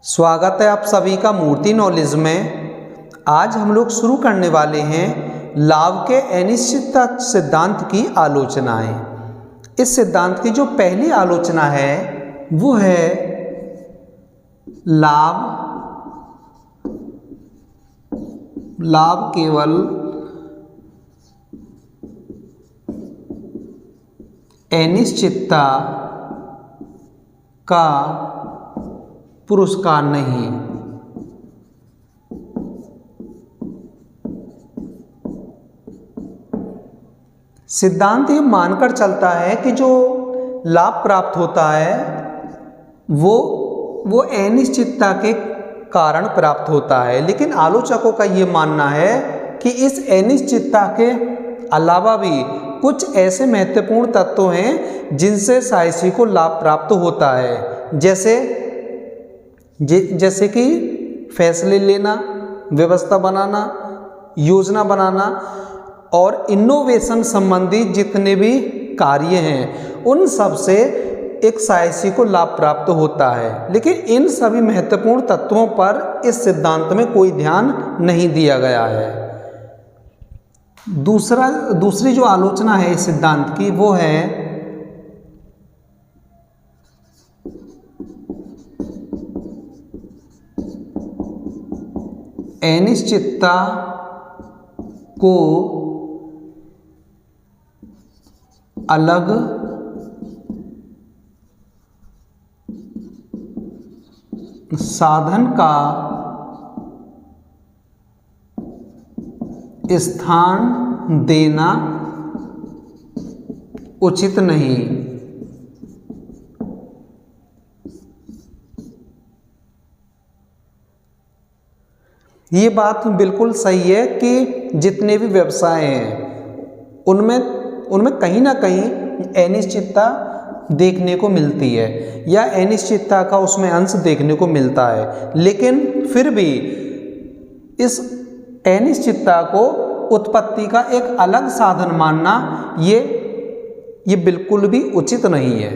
स्वागत है आप सभी का मूर्ति नॉलेज में। आज हम लोग शुरू करने वाले हैं लाभ के अनिश्चितता सिद्धांत की आलोचनाएं। इस सिद्धांत की जो पहली आलोचना है वो है लाभ केवल अनिश्चितता का पुरस्कार नहीं। सिद्धांत ये मानकर चलता है कि जो लाभ प्राप्त होता है वो अनिश्चितता के कारण प्राप्त होता है, लेकिन आलोचकों का ये मानना है कि इस अनिश्चितता के अलावा भी कुछ ऐसे महत्वपूर्ण तत्व हैं जिनसे साहसी को लाभ प्राप्त होता है, जैसे कि फैसले लेना, व्यवस्था बनाना, योजना बनाना और इनोवेशन संबंधी जितने भी कार्य हैं उन सब से एक साहसी को लाभ प्राप्त होता है। लेकिन इन सभी महत्वपूर्ण तत्वों पर इस सिद्धांत में कोई ध्यान नहीं दिया गया है। दूसरी जो आलोचना है इस सिद्धांत की वो है अनिश्चितता को अलग साधन का स्थान देना उचित नहीं। ये बात बिल्कुल सही है कि जितने भी व्यवसाय हैं उनमें कहीं ना कहीं अनिश्चितता देखने को मिलती है या अनिश्चितता का उसमें अंश देखने को मिलता है, लेकिन फिर भी इस अनिश्चितता को उत्पत्ति का एक अलग साधन मानना ये बिल्कुल भी उचित नहीं है।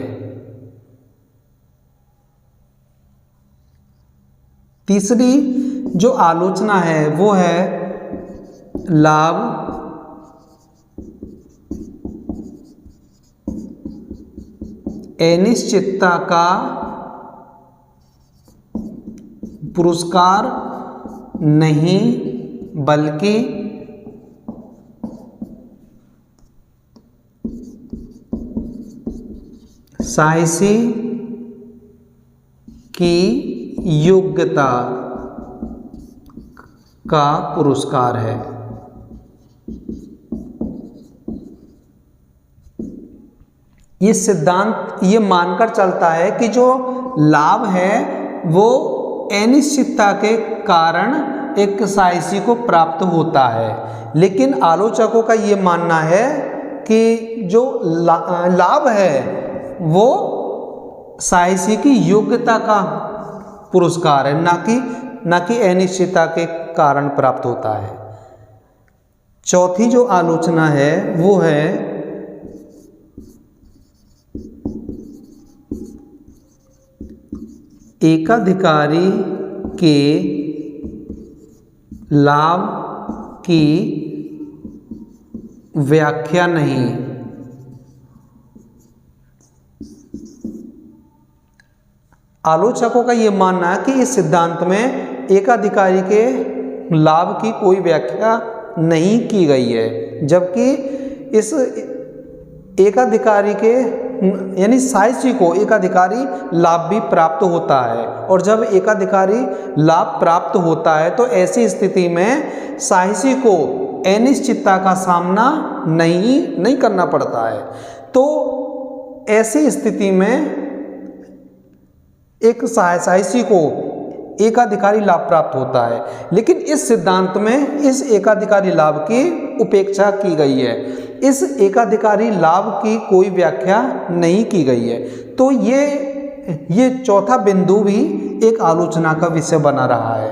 तीसरी जो आलोचना है वो है लाभ अनिश्चितता का पुरस्कार नहीं बल्कि साहसी की योग्यता का पुरस्कार है। ये सिद्धांत ये मानकर चलता है कि जो लाभ है वो अनिश्चितता के कारण एक साहसी को प्राप्त होता है, लेकिन आलोचकों का ये मानना है कि जो लाभ है वो साहसी की योग्यता का पुरस्कार है, ना कि अनिश्चितता के कारण प्राप्त होता है। चौथी जो आलोचना है वो है एकाधिकारी के लाभ की व्याख्या नहीं। आलोचकों का यह मानना है कि इस सिद्धांत में एकाधिकारी के लाभ की कोई व्याख्या नहीं की गई है, जबकि इस एकाधिकारी के यानी साहसी को एकाधिकारी लाभ भी प्राप्त होता है, और जब एकाधिकारी लाभ प्राप्त होता है तो ऐसी स्थिति में साहसी को अनिश्चितता का सामना नहीं करना पड़ता है। तो ऐसी स्थिति में एक साहसी को एकाधिकारी लाभ प्राप्त होता है, लेकिन इस सिद्धांत में इस एकाधिकारी लाभ की उपेक्षा की गई है। इस एकाधिकारी लाभ की कोई व्याख्या नहीं की गई है। तो ये चौथा बिंदु भी एक आलोचना का विषय बना रहा है।